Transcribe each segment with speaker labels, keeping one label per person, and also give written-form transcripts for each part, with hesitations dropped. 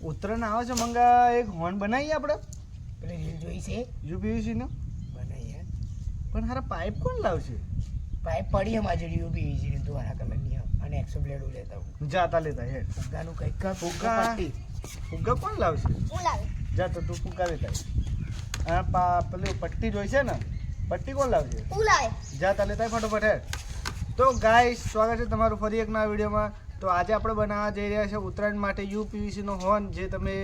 Speaker 1: ઉત્તરાયણ આવે છે મંગા, એક હોર્ન બનાવીએ આપણે.
Speaker 2: પેલી રીલ જોઈ છે
Speaker 1: યુપીવીસી નો
Speaker 2: બનાવીએ.
Speaker 1: પણ હારા પાઇપ કોણ લાવશે?
Speaker 2: પાઇપ પડી એમ આજે યુપીવીસી ની દ્વારા કલરની અને 100 બ્લેડ લેતા હું
Speaker 1: જાતા લેતા હે.
Speaker 2: ફુગ્ગાનું કંઈક કર.
Speaker 1: ફુગ્ગા ફુગ્ગા કોણ લાવશે?
Speaker 3: હું લાવે
Speaker 1: જા તો તું ફુગ્ગા લેતા. પેલું પટ્ટી જોઈ છે ને, પટ્ટી કોણ લાવશે?
Speaker 3: હું લાવે
Speaker 1: જાતા લેતા ફટોફટ હે. તો ગાઈસ, સ્વાગત છે તમારું ફરી એક નવા વિડીયોમાં. તો આજે આપણે બનાવવા જઈ રહ્યા છે ઉત્તરાયણ માટે યુપીવીસીનો હોર્ન, જે તમે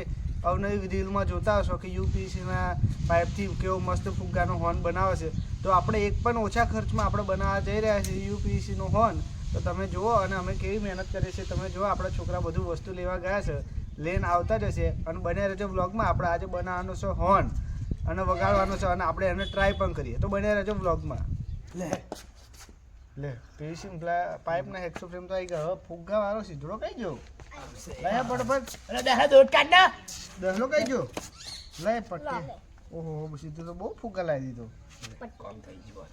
Speaker 1: અવનવી રીલમાં જોતા હશો કે યુપીવીસીના પાઇપથી કેવો મસ્ત ફુગ્ગાનો હોર્ન બનાવે છે. તો આપણે એક પણ ઓછા ખર્ચમાં આપણે બનાવવા જઈ રહ્યા છીએ યુપીવીસીનો હોર્ન. તો તમે જુઓ અને અમે કેવી મહેનત કરીએ છીએ તમે જુઓ. આપણા છોકરા બધું વસ્તુ લેવા ગયા છે, લઈને આવતા જ હશે. અને બને રહેજો વ્લોગમાં. આપણે આજે બનાવવાનો છે હોર્ન અને વગાડવાનો છે, અને આપણે એને ટ્રાય પણ કરીએ. તો બને રહેજો વ્લોગમાં. લે પીવીસી પાઇપના 100 ફ્રેમ તો આવી ગયા. હવે ફુગ્ગા વાળો સીધો કઈ ગયો? લયા ફટોફટ.
Speaker 2: અરે દહા દોડ કાઢ ના.
Speaker 1: દસલો કઈ ગયો? લય પટ્ટી. ઓહો, સીધો તો બહુ ફુગ્ગા લાવી દીધો.
Speaker 2: કોમ થઈ ગયું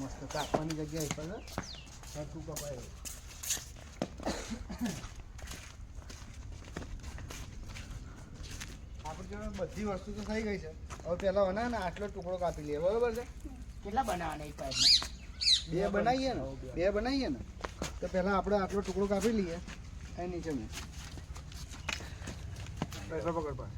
Speaker 1: મસ્ત કાપવાની જગ્યા આપણે બધી વસ્તુ તો થઈ ગઈ છે. હવે પેલા ને આટલો ટુકડો કાપી લઈએ, બરોબર છે?
Speaker 2: કેટલા બનાવવાના એક પાઇપમાં?
Speaker 1: બે બનાવીએ ને તો પેલા આપણે આટલો ટુકડો કાપી લઈએ. એ નીચે મેં પકડ પા.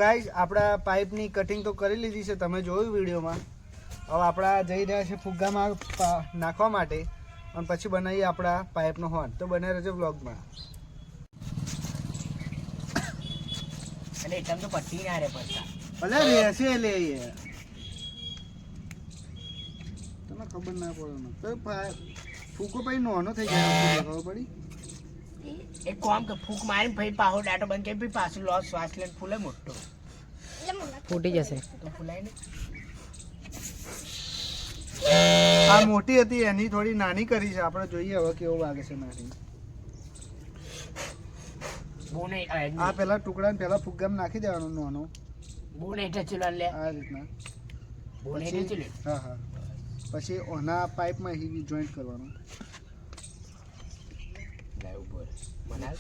Speaker 1: ગાઈસ, આપણા પાઇપની કટિંગ તો કરી લીધી છે, તમે જોયું વિડીયોમાં. હવે આપણા જઈ રહ્યા છે ફુગ્ગામાં નાખવા માટે, અને પછી બનાવીએ આપણા પાઇપનો હોર્ન. તો બને રહેજો વ્લોગમાં.
Speaker 2: અને એકદમ તો પટ્ટી ના રે પડતા.
Speaker 1: ભલે રહેશે લે યાર, તમને ખબર ના પડે ને. તો ફૂકો પછી નાનો થઈ જાય, ખબર પડી?
Speaker 2: એક કામ કે ફૂક મારીને ભાઈ પાહો ડાટો બંધ કરી પછી પાછું લોસ શ્વાસ લઈને ફૂલે મોટો
Speaker 4: ફૂટી જશે
Speaker 2: તો ફૂલાય ને.
Speaker 1: આ મોટી હતી, એની થોડી નાની કરી છે. આપણે જોઈએ હવે કેવો વાગે છે નાની.
Speaker 2: બહુ નહીં
Speaker 1: આ પેલા ટુકડા પેલા ફુગ્ગામાં નાખી દેવાનો નાનો,
Speaker 2: બહુ નહીં ટચેલો લે
Speaker 1: આ રીતના.
Speaker 2: બહુ નહીં ટચેલો.
Speaker 1: હા, પછી ઓના પાઇપમાં જોઈન્ટ કરવાનું.
Speaker 2: લાવ ઉપર બનાવ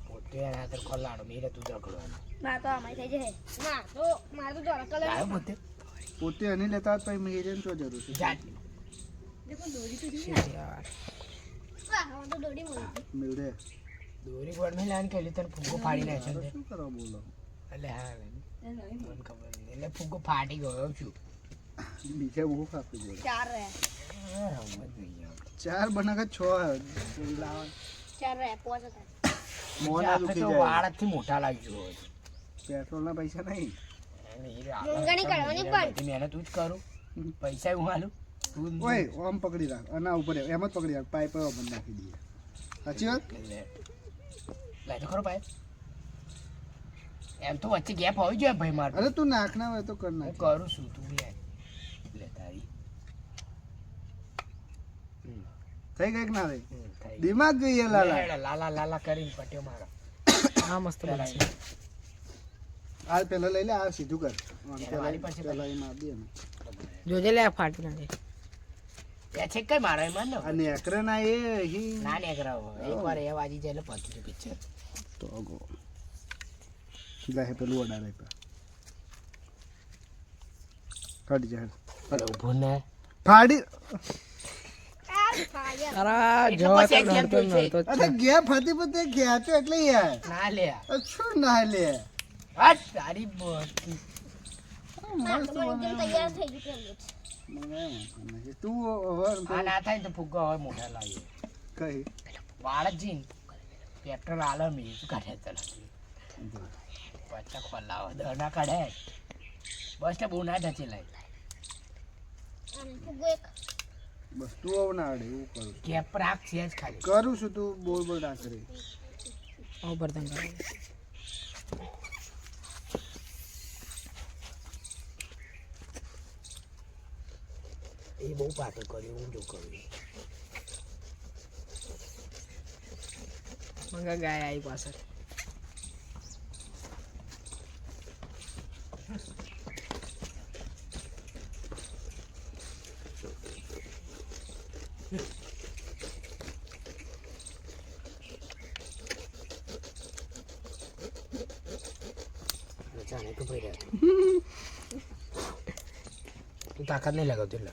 Speaker 2: મોટે આ તો ખોલાણો મેરે તું જકડવાનો.
Speaker 3: ના તો અમારી થઈ જાય. માર તો જોરા કલર
Speaker 2: લાવ પોતે
Speaker 1: પોતે એની લેતા પછી મેરેન શું જરૂર છે?
Speaker 2: જાત
Speaker 3: દેખો દોરી તો દી
Speaker 2: યાર
Speaker 3: હા તો દોરી મોરી
Speaker 1: મિલડે
Speaker 2: દોરી ગોળ મેં લાન કે તને ફૂગો ફાડી નાખે છે.
Speaker 1: શું કરવા બોલો?
Speaker 2: એટલે હા મને ખબર નહીં. એટલે ફૂગો ફાટી ગયો છું.
Speaker 1: બીજે બહુ કાપી દો.
Speaker 3: ચાર રે
Speaker 1: ચાર બનાવે 6 લાવ.
Speaker 3: ચાર રે પોચ હતા.
Speaker 1: મોના દુખી
Speaker 2: તો
Speaker 1: જાય.
Speaker 2: વાળથી મોટા લાગ્યો હોય.
Speaker 1: પેટ્રોલના પૈસા નહીં.
Speaker 3: મુંગણી કાઢવાની પણ.
Speaker 2: મહેનત તું જ કરું, પૈસા હું હાલું. તું
Speaker 1: ઓય આમ પકડી રાખ, અને ઉપર એમ જ પકડી રાખ. પાઇપ બંધ નાખી દઈએ. સાચી વાત?
Speaker 2: લાય તો ખરો પાઇપ. એમ તો વચ્ચે ગેપ હોવી જોઈએ ભાઈ મારે.
Speaker 1: અરે તું નાખના હોય તો કર
Speaker 2: હું
Speaker 1: નાખ.
Speaker 2: કરું છું, તું લે તારી
Speaker 1: થઈ ગઈ કે ના થઈ?
Speaker 2: થઈ
Speaker 1: દિમાગ જોઈએ લાલા.
Speaker 2: લાલા લાલા કરીને પટ્યો મારો.
Speaker 4: હા મસ્ત બનશે
Speaker 1: આ પેલા લઈ લે, આ સીધું કર.
Speaker 2: વાળી પાસે
Speaker 1: પેલા એ માર દે ને.
Speaker 4: જોજે લે આ ફાટી ના જાય
Speaker 2: એ છે કઈ મારો એમાં ને
Speaker 1: આ નેકરે ના એ હી
Speaker 2: ના ને કરાવો એકવાર એ વાજી જાય એટલે પતી પિક્ચર
Speaker 1: તો ગો ગાહે પેલું ઓડારે પા કાઢી જા.
Speaker 2: અરે ઉભો ને
Speaker 1: ફાડી.
Speaker 4: અરા જો તો નડતો નડતો
Speaker 1: અરે ગેપ હતી પણ તે ખેંચો એટલે યાર.
Speaker 2: ના લે
Speaker 1: શું ના લે?
Speaker 2: હટ તારી બોકી
Speaker 1: મસ્ત
Speaker 3: તૈયાર થઈ ગયું
Speaker 1: બનાવે. તું
Speaker 2: આ ના થાય તો ફુગ્ગો હવે મોટા લાગે
Speaker 1: કઈ
Speaker 2: વાળ જીન પેટ્રોલ આલો મી શું કાઢે તને પચા ખોલાવો દરના કાઢે બસ તે બહુ ના ઢચે લાય
Speaker 3: ફુગ્ગો એક
Speaker 1: બસ તું આવ ના આડે એવું કરું
Speaker 2: કેપ રાખ છે જ ખાલી
Speaker 1: કરું છું. તું બોલ બોલ ના કરે.
Speaker 4: બર્તન કરે
Speaker 2: એ બહુ પાટું કર્યું હું જો કરું
Speaker 4: મંગા ગાય આવી પાછળ
Speaker 2: જાણે કે ભાઈ રહ્યા તું તાકાત નહીં લગાવતી એટલે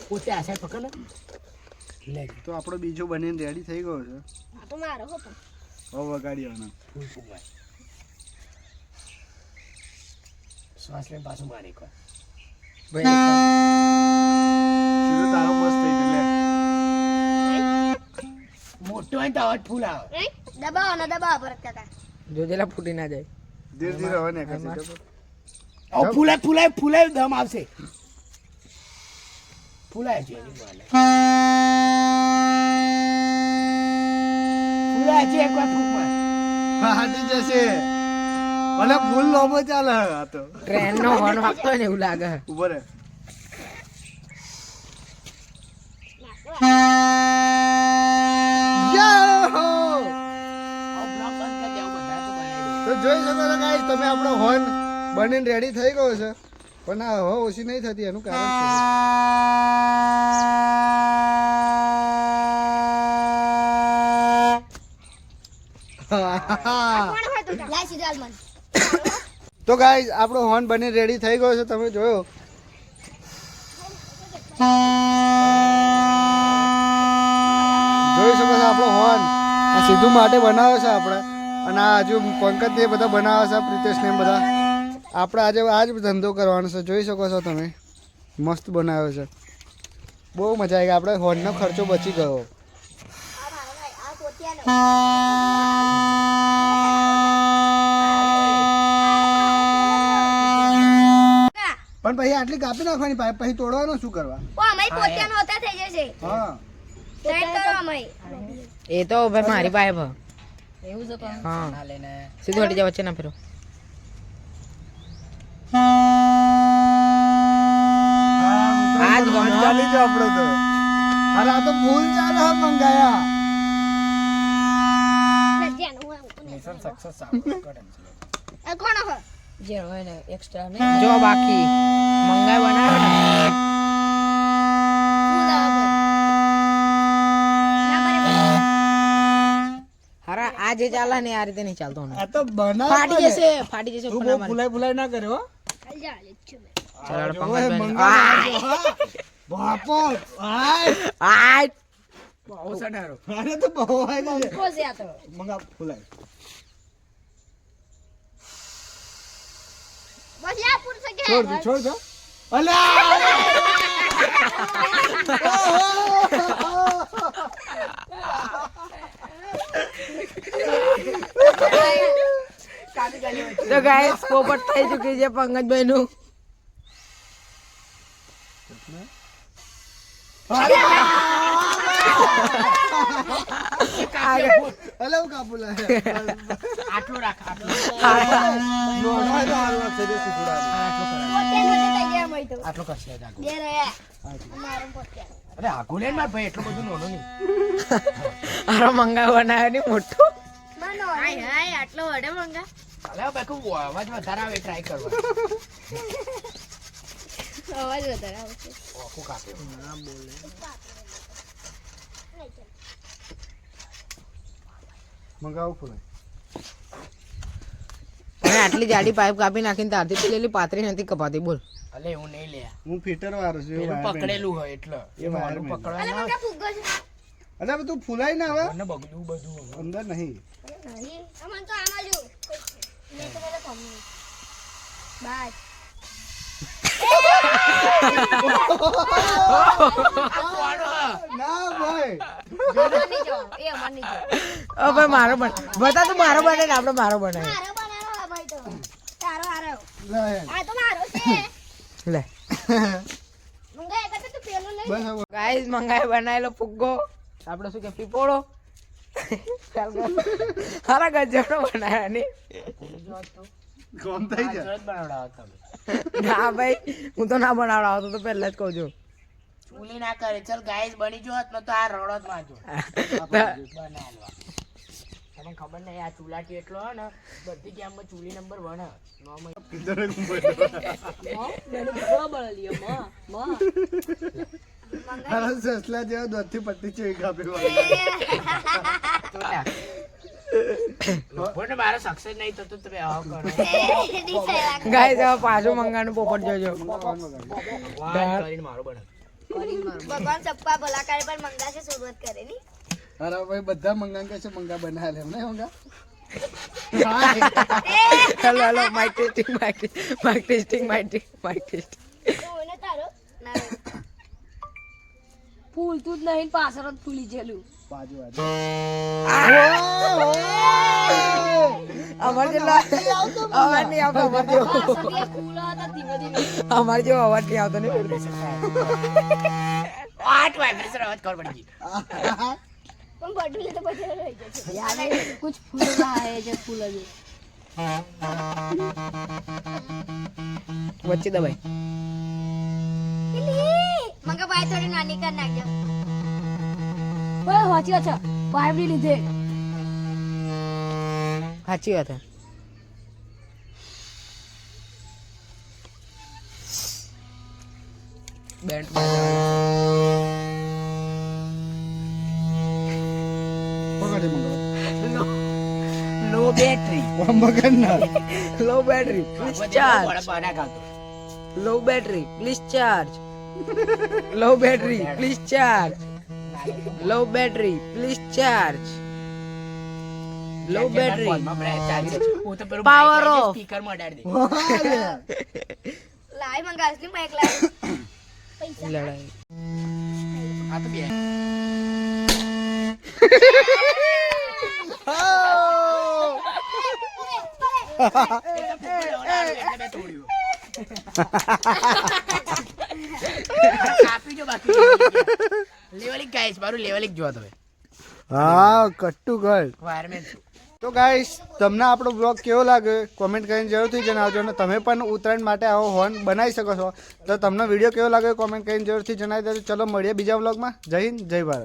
Speaker 2: પોતે આ સાઈડ પકડ ને લે
Speaker 1: તો આપણો બીજો બનીને રેડી થઈ ગયો છે
Speaker 3: આ તો મારો હો પણ
Speaker 1: હવે વગાડ્યો
Speaker 2: ફૂલ ફૂગવાય શ્વાસ લઈને પાછું મારે એકવાર
Speaker 1: સીધો તારો મસ્ત થઈ ગયો લે
Speaker 2: મોટો હોય તો અવાજ ફૂલ આવે
Speaker 3: નહીં દબાવો ને દબાવો ભરત કાકા
Speaker 4: જોજેલા ફૂટી ના જાય
Speaker 1: ધીરે ધીરે હવે ને કસી
Speaker 2: ફૂલાય દમ આવશે ફૂલાય છે એની વાલે ફૂલાય છે એકવાર ફૂંક માર
Speaker 1: હાટી જશે ભલે ફૂલ લોબો ચાલે આ તો
Speaker 4: ટ્રેન નો હોર્ન વાગતો હોય ને એવું લાગે
Speaker 1: ઉભો રે તો જોઈ શકો છો ગાઈસ તમે આપણો હોર્ન બનીને રેડી થઈ ગયો છે પણ આ હવા ઓછી નહીં થતી એનું કારણ છે તો ગાઈસ આપણો હોર્ન બની રેડી થઈ ગયો છે તમે જોયો જોઈ શકો છો આપણો હોર્ન આ સીધું માટે બનાવ્યો છે આપણે અને આ હજુ પંકજ એ બધા બનાવે છે પ્રિતેશ ને બધા આપણે આજે આ જ ધંધો કરવાનો છે જોઈ શકો છો તમે મસ્ત બનાવ્યો છે બહુ મજા આવી ગઈ આપણે હોર્નનો ખર્ચો બચી ગયો પણ પછી આટલી કાપી નાખવાની પાઇપ પછી તોડવાનો શું કરવા હા
Speaker 4: એ તો ભાઈ મારી પાસે ભ
Speaker 2: એવું છે પણ
Speaker 4: હા
Speaker 2: ના લઈને
Speaker 4: સીધું હટી જા વચ્ચે ના ફેરો
Speaker 1: આજ ચાલી જો આપણો તો અરે આ તો ફૂલ ચાલે હે મંગાયા
Speaker 2: મિશન સક્સેસ આપણે કરે
Speaker 3: કોણ હો
Speaker 4: જે હોય ને એક્સ્ટ્રા ને જો બાકી મંગાઈ બનાવે ને હારા આ જે ચાલે ને આ રીતે નહીં ચાલતો ને
Speaker 1: આ તો બનાવ
Speaker 4: ફાટી જશે
Speaker 1: તું બહુ ફૂલાઈ ના કર્યો
Speaker 4: ચાલો પંકજ
Speaker 1: બાપો આય
Speaker 4: આય
Speaker 2: બહુ સડારો
Speaker 1: અરે તો બહુ આય છે
Speaker 3: કોસે આ તો
Speaker 1: મંગા ફૂલાઈ
Speaker 3: બસ યા પૂર સકે
Speaker 1: છોડ દો અલા
Speaker 4: તો ગાઈસ પોપટ થઈ ચૂકી છે પંકજભાઈ નું
Speaker 1: અલે હું કાપુ લે
Speaker 2: આટલું રાખ આટલું આટલું કરશે જ આગળ અરે આગળ લે માર ભાઈ એટલું બધું નોનું નહીં
Speaker 4: આરો મંગા બનાવ્યો ને મોટું
Speaker 3: આટલો વડે મંગા
Speaker 2: અલે બાકુ અવાજ વધારે આવે ટ્રાય કરવા
Speaker 3: અવાજ વધારે આવશે
Speaker 2: ઓખું કાપ્યો ના બોલે
Speaker 1: મંગાવું ફૂલાઈ
Speaker 4: અને આટલી જાડી પાઇપ કાપી નાખીને તારથી પેલી પાતરી નથી કપાતી બોલ
Speaker 2: અલે એવું નહીં લે
Speaker 1: હું ફિટર વાળો છું
Speaker 2: પેલું પકડેલું હોય એટલે એ મારું પકડવા ના
Speaker 3: મંગા ફુગ્ગો છે
Speaker 1: અલે તું ફૂલાઈ ના આવે
Speaker 2: મને બગડું બધું
Speaker 1: અંદર નહીં
Speaker 3: નહીં અમન તો આમાં જો મેં તો બધા કમ બાય
Speaker 1: ના ભાઈ
Speaker 3: અમારની જો એ અમારની જો
Speaker 4: ઓ ભાઈ મારો બન બતા તું મારો બને ને આપણે મારો બનાવે
Speaker 3: મારો બનારો ભાઈ તો તારો આરો
Speaker 1: લે
Speaker 3: આ તો મારો છે
Speaker 4: લે
Speaker 3: મંગા એક તો પેલો લઈ
Speaker 1: બસ હવે
Speaker 4: ગાઈસ મંગાઈ બનાવેલો ફુગ્ગો આપણે શું કે પીપોળો હારા ગજબનો બનાવ્યા ને
Speaker 1: કોમ થઈ જાય
Speaker 2: બનાવડા તમે
Speaker 4: ના ભાઈ હું તો ના બનાવડાવતો તો પહેલા જ કહું છું.
Speaker 2: ચૂલી ના કરે ચલ ગાઈસ બની જો હોત ને તો આ રડો જ માજો બનાવવા તમને ખબર નહીં આ ચૂલાટી એટલો હે ને બધી ગેમમાં ચૂલી નંબર 1
Speaker 1: સસલા જેવા દોઢથી પટ્ટી છે કાપી
Speaker 2: લોકોને મારો સક્સેસ નહીં થતો તમે આવો કરો
Speaker 4: ગાઈસ હવે પાછું મંગાનું પોપટ જોજો.
Speaker 2: વાહ કરીને મારો બને
Speaker 3: ભગવાન સપ્પા ભલા કરે પણ મંગા से शुरुआत करे नहीं
Speaker 1: અરે ભાઈ બધા મંગા કે છે મંગા બનાવે એમ નહીં મંગા
Speaker 4: hello hello mic testing mic testing.
Speaker 3: तो ने तारो ना
Speaker 5: ફૂલ તું જ નહીં પાછળ જ ફૂલી જેલું
Speaker 1: બાજુ
Speaker 4: અમાર જેટલા અવાજ નહીં આવતો અમાર જેવો
Speaker 5: સભ્ય ફૂલા હતા ધીમે ધીમે
Speaker 4: અમાર જેવો અવાજ નહીં આવતો ને
Speaker 2: આઠ વાઇબ્રેશન અવાજ ખબર પડી ગઈ
Speaker 3: પણ બડુલે તો બધે રહી જશે
Speaker 5: યાર कुछ फूल रहा है जो फूल है
Speaker 4: વચ્ચે દબાઈ
Speaker 3: મંગા ભાઈ થોડી નાની કર નાખજો
Speaker 5: ओए हाची अच्छा पाइप नहीं लीधे
Speaker 4: સાચી વાત હે. બેન્ડ
Speaker 1: પકડે મંગા
Speaker 2: નો બેટરી
Speaker 1: મગન ના
Speaker 4: લો બેટરી પ્લીઝ ચાર્જ. લો બેટરી પ્લીઝ ચાર્જ. લો બેટરી પ્લીઝ ચાર્જ. લો બેટરી પ્લીઝ ચાર્જ. લો બેટરી Power off.
Speaker 2: સ્પીકર માં અડાડી દે
Speaker 3: લાઈ મંગા અસલી બાઈક લાઈ પૈસા
Speaker 4: લડાઈ
Speaker 2: આ તો બે કાપી જો બાકી લેવલિંગ ગાઈસ મારું લેવલિંગ જો તમે
Speaker 1: હા કટ્ટુ કર
Speaker 2: વાયરમેન
Speaker 1: તો ગાઈસ તમને આપણો બ્લોગ કેવો લાગ્યો કોમેન્ટ કરીને જરૂરથી જણાવજો અને તમે પણ ઉત્તરાયણ માટે આવો હોર્ન બનાવી શકો છો તો તમને વિડીયો કેવો લાગ્યો કોમેન્ટ કરીને જરૂરથી જણાવી દેજો. ચલો મળીએ બીજા બ્લોગમાં. જય હિન્દ જય ભારત.